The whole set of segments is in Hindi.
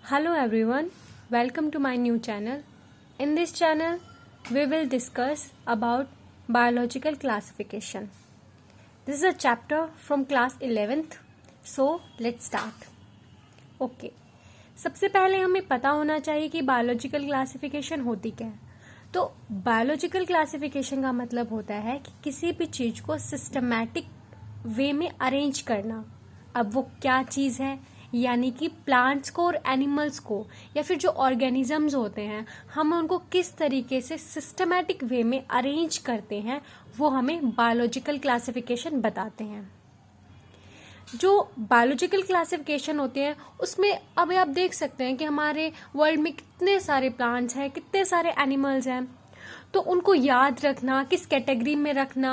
Hello everyone, welcome to my new channel. In this channel, we will discuss about biological classification. This is a chapter from class 11th. So, let's start. Okay. सबसे पहले हमें पता होना चाहिए कि बायोलॉजिकल क्लासिफिकेशन होती क्या है. तो बायोलॉजिकल क्लासिफिकेशन का मतलब होता है कि किसी भी चीज को सिस्टमैटिक वे में अरेंज करना. अब वो क्या चीज है, यानी कि प्लांट्स को और एनिमल्स को या फिर जो ऑर्गेनिजम्स होते हैं हम उनको किस तरीके से सिस्टमैटिक वे में अरेंज करते हैं, वो हमें बायोलॉजिकल क्लासिफिकेशन बताते हैं. जो बायोलॉजिकल क्लासिफिकेशन होते हैं उसमें अब आप देख सकते हैं कि हमारे वर्ल्ड में कितने सारे प्लांट्स हैं, कितने सारे एनिमल्स हैं. तो उनको याद रखना, किस कैटेगरी में रखना,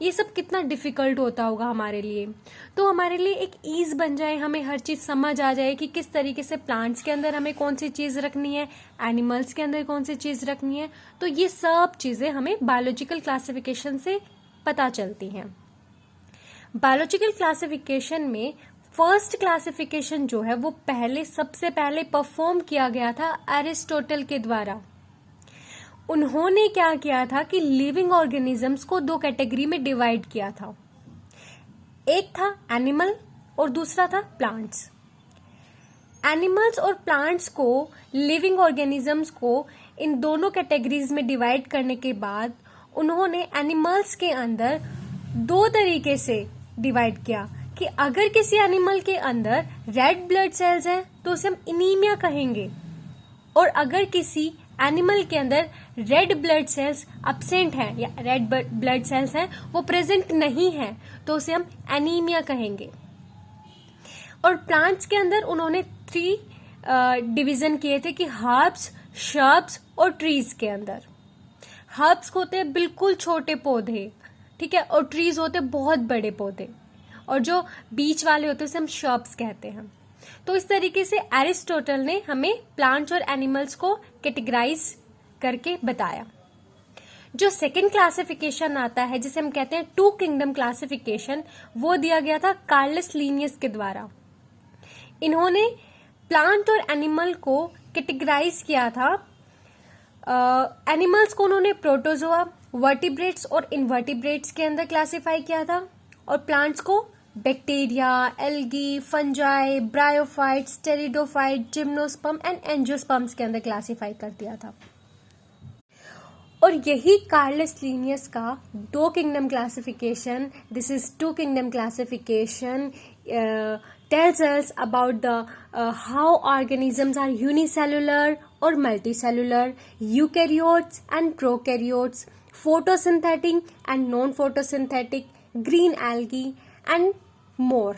ये सब कितना डिफिकल्ट होता होगा हमारे लिए. तो हमारे लिए एक ईज बन जाए, हमें हर चीज समझ आ जाए कि किस तरीके से प्लांट्स के अंदर हमें कौन सी चीज रखनी है, एनिमल्स के अंदर कौन सी चीज रखनी है. तो ये सब चीजें हमें बायोलॉजिकल क्लासिफिकेशन से पता चलती हैं. बायोलॉजिकल क्लासिफिकेशन में फर्स्ट क्लासिफिकेशन जो है वो सबसे पहले परफॉर्म किया गया था एरिस्टोटल के द्वारा. उन्होंने क्या किया था कि लिविंग ऑर्गेनिजम्स को दो कैटेगरी में डिवाइड किया था. एक था एनिमल और दूसरा था प्लांट्स. एनिमल्स और प्लांट्स को, लिविंग ऑर्गेनिजम्स को इन दोनों कैटेगरीज में डिवाइड करने के बाद उन्होंने एनिमल्स के अंदर दो तरीके से डिवाइड किया कि अगर किसी एनिमल के अंदर रेड ब्लड सेल्स हैं तो उसे हम इनीमिया कहेंगे, और अगर किसी एनिमल के अंदर रेड ब्लड सेल्स अब्सेंट हैं या रेड ब्लड सेल्स हैं वो प्रेजेंट नहीं है तो उसे हम एनीमिया कहेंगे. और प्लांट्स के अंदर उन्होंने 3 डिवीजन किए थे कि हर्ब्स, श्रब्स और ट्रीज के अंदर. हर्ब्स होते हैं बिल्कुल छोटे पौधे, ठीक है, और ट्रीज होते हैं बहुत बड़े पौधे, और जो बीच वाले होते हैं उसे हम श्रब्स कहते हैं. तो इस तरीके से एरिस्टोटल ने हमें प्लांट्स और एनिमल्स को कैटेगराइज करके बताया. जो सेकंड क्लासिफिकेशन आता है जिसे हम कहते हैं 2 किंगडम क्लासिफिकेशन, वो दिया गया था कार्लस लीनियस के द्वारा. इन्होंने प्लांट और एनिमल को कैटेगराइज किया था. एनिमल्स को उन्होंने प्रोटोजोआ, वर्टिब्रेट्स और इनवर्टिब्रेट्स के अंदर क्लासिफाई किया था, और प्लांट्स को bacteria, algae, fungi, bryophytes, pteridophyte, gymnosperm and angiosperms के अंदर क्लासिफाई कर दिया था. और यही कार्लस लीनियस का 2 kingdom classification, this is 2 kingdom classification, tells us about the how organisms are unicellular or multicellular, eukaryotes and prokaryotes, photosynthetic and non-photosynthetic, green algae and more.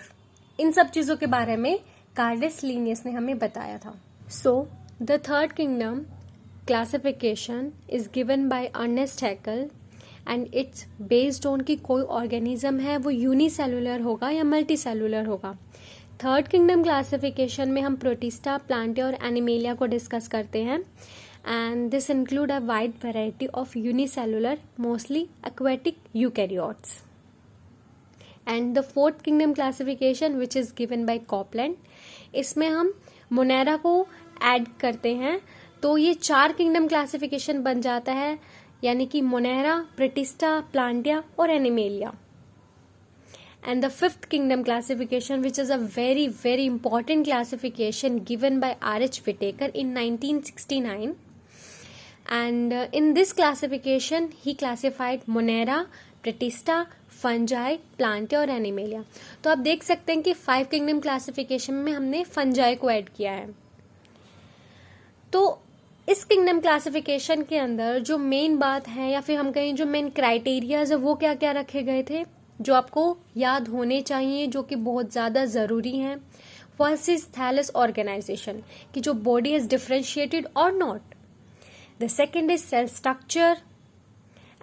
इन सब चीजों के बारे में कार्लस लीनियस ने हमें बताया था. So, the third kingdom classification is given by Ernest Haeckel and it's based on कि कोई ऑर्गेनिज्म है वो यूनिसेलुलर होगा या मल्टीसेलुलर होगा. थर्ड किंगडम क्लासिफिकेशन में हम प्रोटिस्टा, प्लांटिया और एनिमेलिया को डिस्कस करते हैं, and this include a wide variety of unicellular, mostly aquatic eukaryotes. And the fourth kingdom classification which is given by Copeland, इसमें हम मोनेरा को ऐड करते हैं तो ये 4 किंगडम क्लासिफिकेशन बन जाता है, यानी कि मोनेरा, प्रोटिस्टा, प्लांटिया और animalia. And the 5th kingdom classification, which is a very very important classification given by R.H. Whitaker in 1969, and in this classification he classified Monera, Protista, Fungi, Plantae और Animalia. तो आप देख सकते हैं कि 5 kingdom classification में हमने Fungi को ऐड किया है. तो इस किंगडम क्लासिफिकेशन के अंदर जो मेन बात है या फिर हम कहें जो मेन क्राइटेरियाज है वो क्या क्या रखे गए थे जो आपको याद होने चाहिए, जो कि बहुत ज़्यादा ज़रूरी हैं. फर्स्ट इज थैलस ऑर्गेनाइजेशन, कि जो body is differentiated or not. The second is cell structure,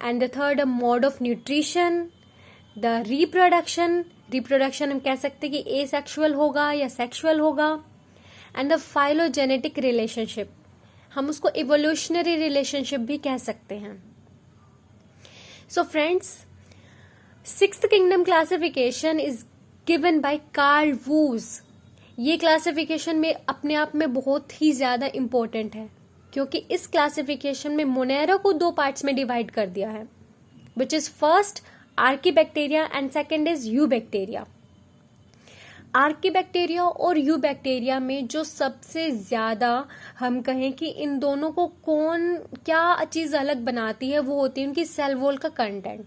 and the third a mode of nutrition. The reproduction हम कह सकते हैं कि एसेक्सुअल होगा या सेक्सुअल होगा. एंड द फाइलोजेनेटिक रिलेशनशिप, हम उसको इवोल्यूशनरी रिलेशनशिप भी कह सकते हैं. So friends, 6th kingdom classification is given by Carl Woese ये क्लासिफिकेशन में अपने आप में बहुत ही ज़्यादा इम्पोर्टेंट है, क्योंकि इस क्लासिफिकेशन में मोनेरा को 2 पार्ट्स में डिवाइड कर दिया है, which is first archaebacteria and second is you bacteria. Archaebacteria और यू बैक्टीरिया में जो सबसे ज़्यादा हम कहें कि इन दोनों को कौन क्या चीज़ अलग बनाती है, वो होती है उनकी सेल वॉल का कंटेंट।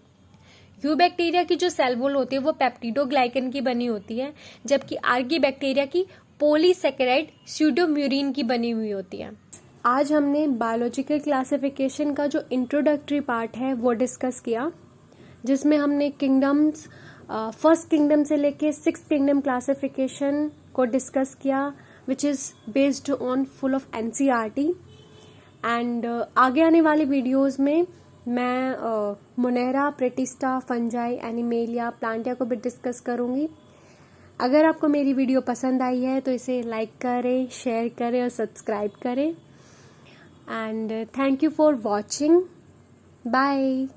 यू बैक्टीरिया की जो सेल वॉल होती है वो पेप्टिडोग्लाइकन की बनी होती है, जबकि आर्कीबैक्टीरिया की पॉलीसैकेराइड स्यूडोम्यूरिन की बनी हुई होती है। आज हमने बायोलॉजिकल क्लासिफिकेशन का जो इंट्रोडक्टरी पार्ट है वो डिस्कस किया, जिसमें हमने किंगडम्स फर्स्ट किंगडम से लेके 6th किंगडम क्लासिफिकेशन को डिस्कस किया, which is based on full of NCERT। And आगे आने वाली वीडियोस में मैं मोनेरा, प्रेटिस्टा, फंजाई, एनिमेलिया, प्लांटिया को भी डिस्कस करूंगी। अगर आपको मेरी वीडियो पसंद आई है तो इसे लाइक करें, शेयर करें और सब्सक्राइब करें। And thank you for watching. Bye.